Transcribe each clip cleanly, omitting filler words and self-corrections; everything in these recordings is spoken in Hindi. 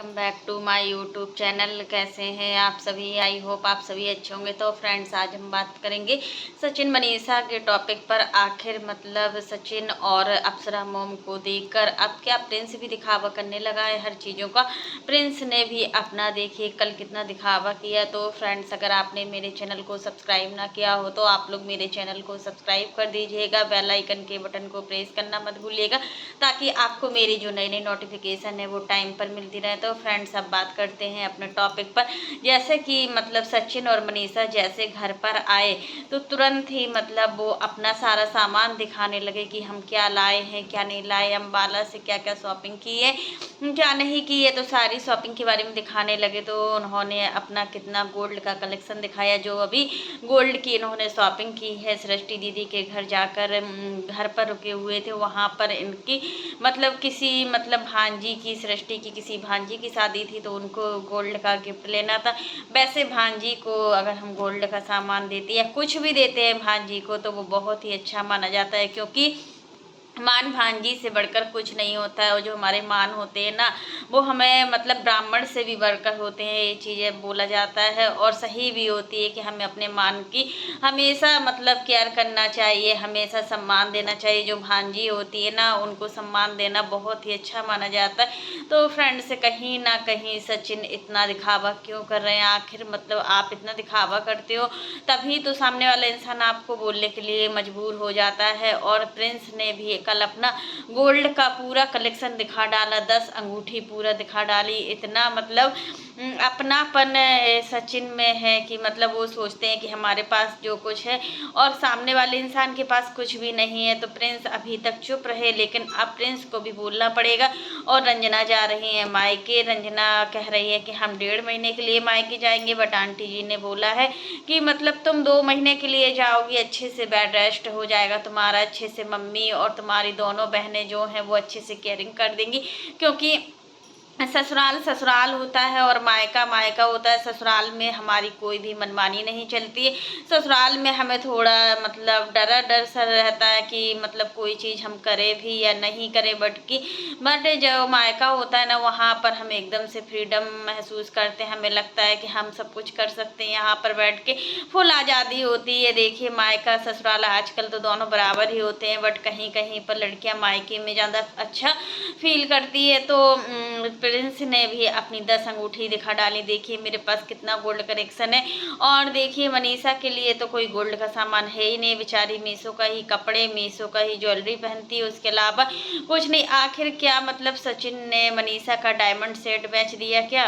Welcome back to my YouTube channel. कैसे हैं आप सभी? आई होप आप सभी अच्छे होंगे। तो फ्रेंड्स, आज हम बात करेंगे सचिन मनीषा के टॉपिक पर। आखिर मतलब सचिन और अप्सरा मोम को देखकर अब क्या प्रिंस भी दिखावा करने लगा है हर चीज़ों का। प्रिंस ने भी अपना देखिए कल कितना दिखावा किया। तो फ्रेंड्स, अगर आपने मेरे चैनल को सब्सक्राइब ना किया हो तो आप लोग मेरे चैनल को सब्सक्राइब कर दीजिएगा। बेल आइकन के बटन को प्रेस करना मत भूलिएगा ताकि आपको मेरी जो नई नई नोटिफिकेशन है वो टाइम पर मिलती रहे। तो फ्रेंड्स, अब बात करते हैं अपने टॉपिक पर। जैसे कि मतलब सचिन और मनीषा जैसे घर पर आए तो तुरंत ही मतलब वो अपना सारा सामान दिखाने लगे कि हम क्या लाए हैं क्या नहीं लाए, अम्बाला से क्या क्या शॉपिंग की है क्या नहीं की है। तो सारी शॉपिंग के बारे में दिखाने लगे। तो उन्होंने अपना कितना गोल्ड का कलेक्शन दिखाया, जो अभी गोल्ड की इन्होंने शॉपिंग की है सृष्टि दीदी के घर जाकर। घर पर रुके हुए थे, वहाँ पर इनकी मतलब किसी मतलब भांजी की, सृष्टि की किसी भांजी की शादी थी तो उनको गोल्ड का गिफ्ट लेना था। वैसे भांजी को अगर हम गोल्ड का सामान देते या कुछ भी देते हैं भांजी को तो वो बहुत ही अच्छा माना जाता है, क्योंकि मान भांजी से बढ़कर कुछ नहीं होता है। और जो हमारे मान होते हैं ना, वो हमें मतलब ब्राह्मण से भी बढ़कर होते हैं, ये चीज़ें बोला जाता है और सही भी होती है कि हमें अपने मान की हमेशा मतलब केयर करना चाहिए, हमेशा सम्मान देना चाहिए। जो भांजी होती है ना, उनको सम्मान देना बहुत ही अच्छा माना जाता है। तो फ्रेंड्स, कहीं ना कहीं सचिन इतना दिखावा क्यों कर रहे हैं? आखिर मतलब आप इतना दिखावा करते हो तभी तो सामने वाला इंसान आपको बोलने के लिए मजबूर हो जाता है। और प्रिंस ने भी कल अपना गोल्ड का पूरा कलेक्शन दिखा डाला, 10 अंगूठी पूरा दिखा डाली। इतना मतलब अपनापन सचिन में है कि मतलब वो सोचते हैं कि हमारे पास जो कुछ है और सामने वाले इंसान के पास कुछ भी नहीं है। तो प्रिंस अभी तक चुप रहे, लेकिन अब प्रिंस को भी बोलना पड़ेगा। और रंजना जा रही है मायके। रंजना कह रही है कि हम 1.5 महीने के लिए मायके जाएंगे, बट आंटी जी ने बोला है कि मतलब तुम 2 महीने के लिए जाओगी, अच्छे से बेड रेस्ट हो जाएगा तुम्हारा, अच्छे से मम्मी और तुम्हारी दोनों बहनें जो हैं वो अच्छे से केयरिंग कर देंगी। क्योंकि ससुराल ससुराल होता है और मायका मायका होता है। ससुराल में हमारी कोई भी मनमानी नहीं चलती है। ससुराल में हमें थोड़ा मतलब डर सा रहता है कि मतलब कोई चीज़ हम करें भी या नहीं करें, बट जो मायका होता है ना, वहाँ पर हम एकदम से फ्रीडम महसूस करते हैं। हमें लगता है कि हम सब कुछ कर सकते हैं, यहाँ पर बैठ के फुल आज़ादी होती है। देखिए, मायका ससुराल आजकल तो दोनों बराबर ही होते हैं, बट कहीं कहीं पर लड़कियाँ मायके में ज़्यादा अच्छा फील करती है। तो प्रिंस ने भी अपनी 10 अंगूठी दिखा डाली। देखिए मेरे पास कितना गोल्ड कलेक्शन है। और देखिए मनीषा के लिए तो कोई गोल्ड का सामान है ही नहीं, बेचारी मीशो का ही कपड़े, मीशो का ही ज्वेलरी पहनती है, उसके अलावा कुछ नहीं। आखिर क्या मतलब सचिन ने मनीषा का डायमंड सेट बेच दिया क्या?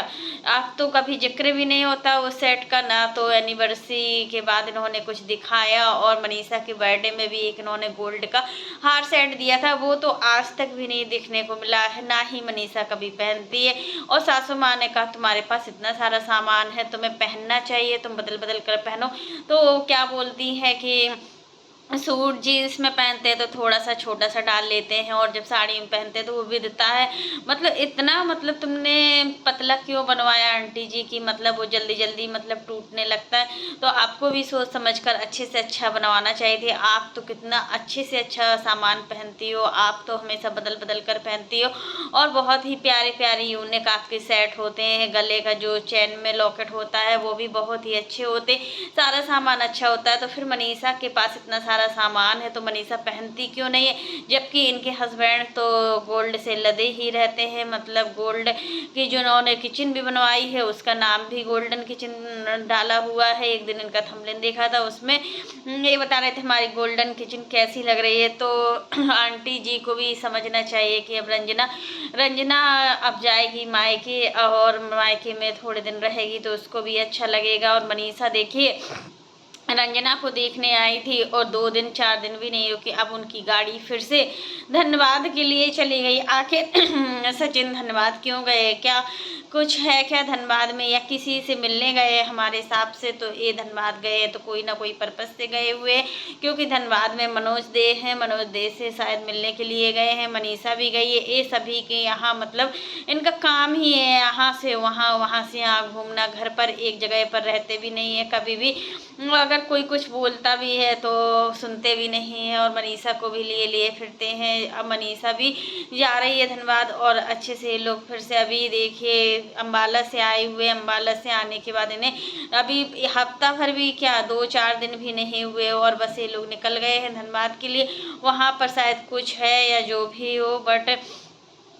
अब तो कभी जिक्र भी नहीं होता उस सेट का, ना तो एनिवर्सरी के बाद इन्होंने कुछ दिखाया। और मनीषा के बर्थडे में भी एक इन्होंने गोल्ड का हार सेट दिया था, वो तो आज तक भी नहीं दिखने को मिला है, ना ही मनीषा कभी पहनती है। और सासू माँ ने कहा तुम्हारे पास इतना सारा सामान है, तुम्हें पहनना चाहिए, तुम बदल बदल कर पहनो। तो क्या बोलती है कि सूट जीन्स में पहनते हैं तो थोड़ा सा छोटा सा डाल लेते हैं, और जब साड़ी में पहनते हैं तो वो भी दिखता है। मतलब इतना मतलब तुमने पतला क्यों बनवाया आंटी जी की, मतलब वो जल्दी जल्दी मतलब टूटने लगता है। तो आपको भी सोच समझ कर अच्छे से अच्छा बनवाना चाहिए थे। आप तो कितना अच्छे से अच्छा सामान पहनती हो, आप तो हमेशा बदल बदल कर पहनती हो। और बहुत ही प्यारे प्यारे यूनिक आपके सेट होते हैं। गले का जो चैन में लॉकेट होता है वो भी बहुत ही अच्छे होते, सारा सामान अच्छा होता है। तो फिर मनीषा के पास इतना सारा सामान है तो मनीषा पहनती क्यों नहीं है? जबकि इनके हस्बैंड तो गोल्ड से लदे ही रहते हैं। मतलब गोल्ड की जो उन्होंने किचन भी बनवाई है उसका नाम भी गोल्डन किचन डाला हुआ है। एक दिन इनका थंबनेल देखा था, उसमें ये बता रहे थे हमारी गोल्डन किचन कैसी लग रही है। तो आंटी जी को भी समझना चाहिए कि अब रंजना रंजना अब जाएगी मायके, और मायके में थोड़े दिन रहेगी तो उसको भी अच्छा लगेगा। और मनीषा देखिए रंजना को देखने आई थी और 2 दिन 4 दिन भी नहीं रुकी, अब उनकी गाड़ी फिर से धनबाद के लिए चली गई। आखिर सचिन धनबाद क्यों गए? क्या कुछ है क्या धनबाद में, या किसी से मिलने गए? हमारे हिसाब से तो ये धनबाद गए तो कोई ना कोई पर्पस से गए हुए, क्योंकि धनबाद में मनोज दे हैं, मनोज दे से शायद मिलने के लिए गए हैं। मनीषा भी गई है। ये सभी के यहाँ मतलब इनका काम ही है यहाँ से वहाँ, वहाँ से यहाँ घूमना, घर पर एक जगह पर रहते भी नहीं है कभी भी। अगर अगर कोई कुछ बोलता भी है तो सुनते भी नहीं है और मनीषा को भी लिए लिए फिरते हैं। अब मनीषा भी जा रही है धनबाद और अच्छे से लोग फिर से अभी देखिए अम्बाला से आए हुए, अम्बाला से आने के बाद इन्हें अभी हफ्ता भर भी क्या 2-4 दिन भी नहीं हुए और बस ये लोग निकल गए हैं धनबाद के लिए। वहाँ पर शायद कुछ है या जो भी हो, बट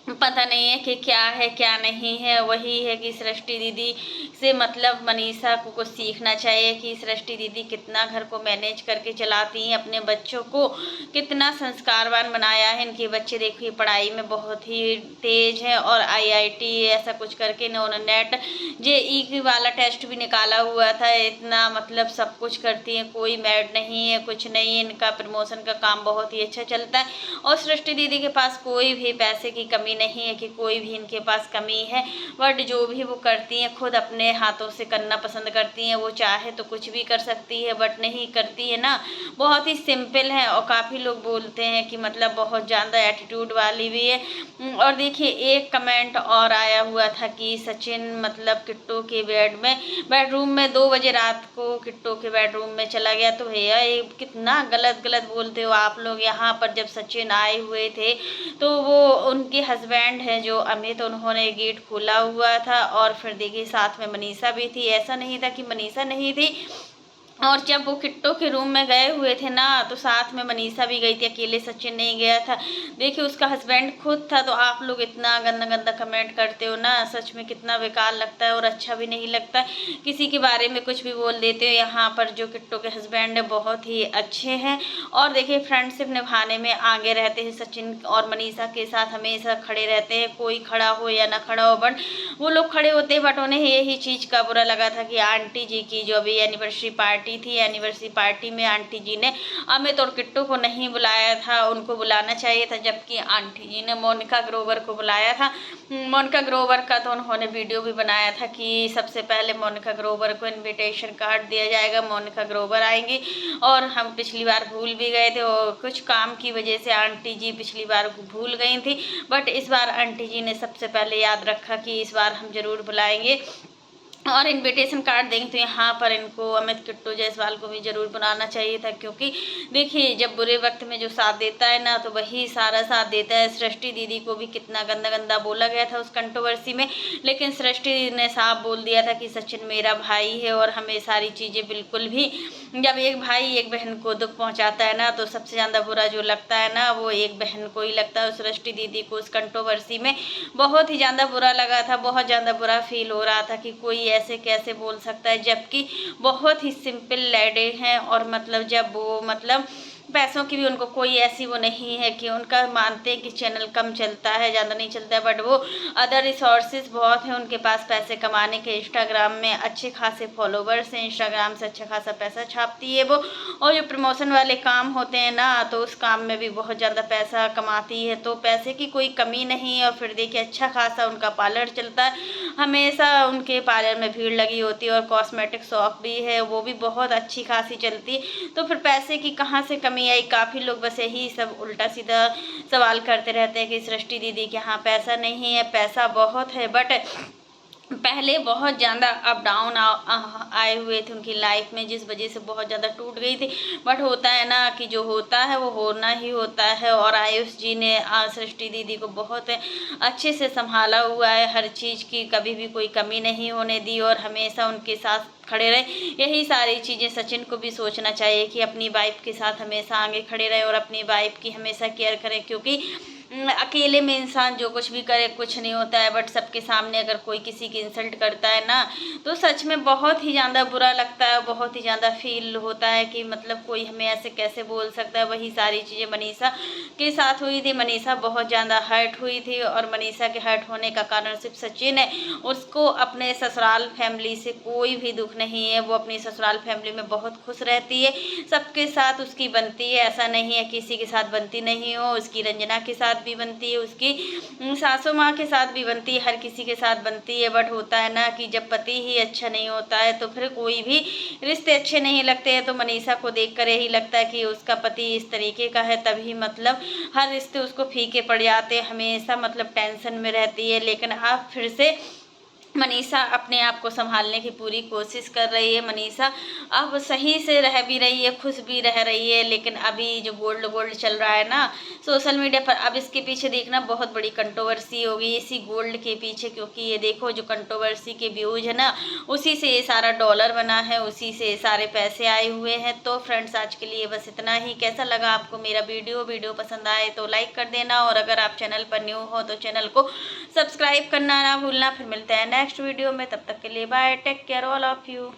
पता नहीं है कि क्या है क्या नहीं है। वही है कि सृष्टि दीदी से मतलब मनीषा को कुछ सीखना चाहिए कि सृष्टि दीदी कितना घर को मैनेज करके चलाती हैं, अपने बच्चों को कितना संस्कारवान बनाया है। इनके बच्चे देखिए पढ़ाई में बहुत ही तेज हैं और आईआईटी ऐसा कुछ करके इन्होंने नेट जेई वाला टेस्ट भी निकाला हुआ था। इतना मतलब सब कुछ करती हैं, कोई मैड नहीं है, कुछ नहीं है। इनका प्रमोशन का काम बहुत ही अच्छा चलता है और सृष्टि दीदी के पास कोई भी पैसे की कमी नहीं है कि कोई भी इनके पास कमी है। बट जो भी वो करती हैं खुद अपने हाथों से करना पसंद करती हैं। वो चाहे तो कुछ भी कर सकती है बट नहीं करती है ना, बहुत ही सिंपल है। और काफ़ी लोग बोलते हैं कि मतलब बहुत ज़्यादा एटीट्यूड वाली भी है। और देखिए एक कमेंट और आया हुआ था कि सचिन मतलब किट्टू के बेडरूम में 2 बजे रात को किट्टू के बेडरूम में चला गया। तो भैया ये कितना गलत गलत बोलते हो आप लोग। यहाँ पर जब सचिन आए हुए थे तो वो उनके हस्बैंड हैं जो अमित, उन्होंने गेट खोला हुआ था और फिर देखिए साथ में मनीषा भी थी। ऐसा नहीं था कि मनीषा नहीं थी। और जब वो किट्टू के रूम में गए हुए थे ना तो साथ में मनीषा भी गई थी, अकेले सचिन नहीं गया था। देखिए उसका हस्बैंड खुद था। तो आप लोग इतना गंदा गंदा कमेंट करते हो ना, सच में कितना बेकार लगता है और अच्छा भी नहीं लगता है। किसी के बारे में कुछ भी बोल देते हो। यहाँ पर जो किट्टू के हस्बैंड है बहुत ही अच्छे हैं और देखिए फ्रेंडशिप निभाने में आगे रहते हैं। सचिन और मनीषा के साथ हमेशा खड़े रहते हैं, कोई खड़ा हो या ना खड़ा हो बट वो लोग खड़े होते हैं। बट उन्हें यही चीज़ का बुरा लगा था कि आंटी जी की जो अभी एनिवर्सरी पार्टी थी, एनिवर्सरी पार्टी में आंटी जी ने अमित और किट्टू को नहीं बुलाया था। उनको बुलाना चाहिए था, जबकि आंटी जी ने मोनिका ग्रोवर को बुलाया था। मोनिका ग्रोवर का तो उन्होंने वीडियो भी बनाया था कि सबसे पहले मोनिका ग्रोवर को इनविटेशन कार्ड दिया जाएगा, मोनिका ग्रोवर आएंगी। और हम पिछली बार भूल भी गए थे और कुछ काम की वजह से आंटी जी पिछली बार भूल गई थी। बट इस बार आंटी जी ने सबसे पहले याद रखा कि इस बार हम जरूर बुलाएंगे और इनविटेशन कार्ड देंगे। तो यहाँ पर इनको अमित, किट्टू, जायसवाल को भी जरूर बनाना चाहिए था, क्योंकि देखिए जब बुरे वक्त में जो साथ देता है ना तो वही सारा साथ देता है। सृष्टि दीदी को भी कितना गंदा गंदा बोला गया था उस कंट्रोवर्सी में, लेकिन सृष्टि दीदी ने साफ बोल दिया था कि सचिन मेरा भाई है और हमें सारी चीज़ें बिल्कुल भी, जब एक भाई एक बहन को दुख पहुँचाता है ना तो सबसे ज़्यादा बुरा जो लगता है ना वो एक बहन को ही लगता है। सृष्टि दीदी को उस कंट्रोवर्सी में बहुत ही ज़्यादा बुरा लगा था, बहुत ज़्यादा बुरा फील हो रहा था कि कोई ऐसे कैसे बोल सकता है, जबकि बहुत ही सिंपल लेडी हैं। और मतलब जब वो मतलब पैसों की भी उनको कोई ऐसी वो नहीं है कि उनका मानते हैं कि चैनल कम चलता है, ज़्यादा नहीं चलता है, बट वो अदर रिसोर्सेज बहुत हैं उनके पास पैसे कमाने के। इंस्टाग्राम में अच्छे खासे फॉलोवर्स हैं, इंस्टाग्राम से अच्छा खासा पैसा छापती है वो। और जो प्रमोशन वाले काम होते हैं ना तो उस काम में भी बहुत ज़्यादा पैसा कमाती है, तो पैसे की कोई कमी नहीं है। और फिर देखिए अच्छा खासा उनका पार्लर चलता है, हमेशा उनके पार्लर में भीड़ लगी होती है। और कॉस्मेटिक शॉप भी है, वो भी बहुत अच्छी खासी चलती है। तो फिर पैसे की कहाँ से कमी आई। काफ़ी लोग बस यही सब उल्टा सीधा सवाल करते रहते हैं कि सृष्टि दीदी के यहाँ पैसा नहीं है। पैसा बहुत है, बट पहले बहुत ज़्यादा अप डाउन आए हुए थे उनकी लाइफ में, जिस वजह से बहुत ज़्यादा टूट गई थी। बट होता है ना कि जो होता है वो होना ही होता है। और आयुष जी ने सृष्टि दीदी को बहुत अच्छे से संभाला हुआ है, हर चीज़ की कभी भी कोई कमी नहीं होने दी और हमेशा उनके साथ खड़े रहे। यही सारी चीज़ें सचिन को भी सोचना चाहिए कि अपनी वाइफ के साथ हमेशा आगे खड़े रहे और अपनी वाइफ की हमेशा केयर करें, क्योंकि अकेले में इंसान जो कुछ भी करे कुछ नहीं होता है। बट सबके सामने अगर कोई किसी की इंसल्ट करता है ना तो सच में बहुत ही ज़्यादा बुरा लगता है, बहुत ही ज़्यादा फील होता है कि मतलब कोई हमें ऐसे कैसे बोल सकता है। वही सारी चीज़ें मनीषा के साथ हुई थी, मनीषा बहुत ज़्यादा हर्ट हुई थी और मनीषा के हर्ट होने का कारण सिर्फ सचिन है। उसको अपने ससुराल फैमिली से कोई भी दुख नहीं है, वो अपनी ससुराल फैमिली में बहुत खुश रहती है, सबके साथ उसकी बनती है। ऐसा नहीं है किसी के साथ बनती नहीं हो, उसकी रंजना के साथ भी बनती है, उसकी सासू माँ के साथ भी बनती है, हर किसी के साथ बनती है। बट होता है ना कि जब पति ही अच्छा नहीं होता है तो फिर कोई भी रिश्ते अच्छे नहीं लगते हैं। तो मनीषा को देखकर यही लगता है कि उसका पति इस तरीके का है, तभी मतलब हर रिश्ते उसको फीके पड़ जाते हैं, हमेशा मतलब टेंशन में रहती है। लेकिन अब फिर से मनीषा अपने आप को संभालने की पूरी कोशिश कर रही है। मनीषा अब सही से रह भी रही है, खुश भी रह रही है, लेकिन अभी जो गोल्ड गोल्ड चल रहा है ना सोशल मीडिया पर, अब इसके पीछे देखना बहुत बड़ी कंट्रोवर्सी होगी इसी गोल्ड के पीछे, क्योंकि ये देखो जो कंट्रोवर्सी के व्यूज है ना, उसी से ये सारा डॉलर बना है, उसी से ये सारे पैसे आए हुए हैं। तो फ्रेंड्स आज के लिए बस इतना ही। कैसा लगा आपको मेरा वीडियो पसंद आए तो लाइक कर देना, और अगर आप चैनल पर न्यू हो तो चैनल को सब्सक्राइब करना ना भूलना। फिर मिलते हैं नेक्स्ट वीडियो में, तब तक के लिए bye, take care all of you.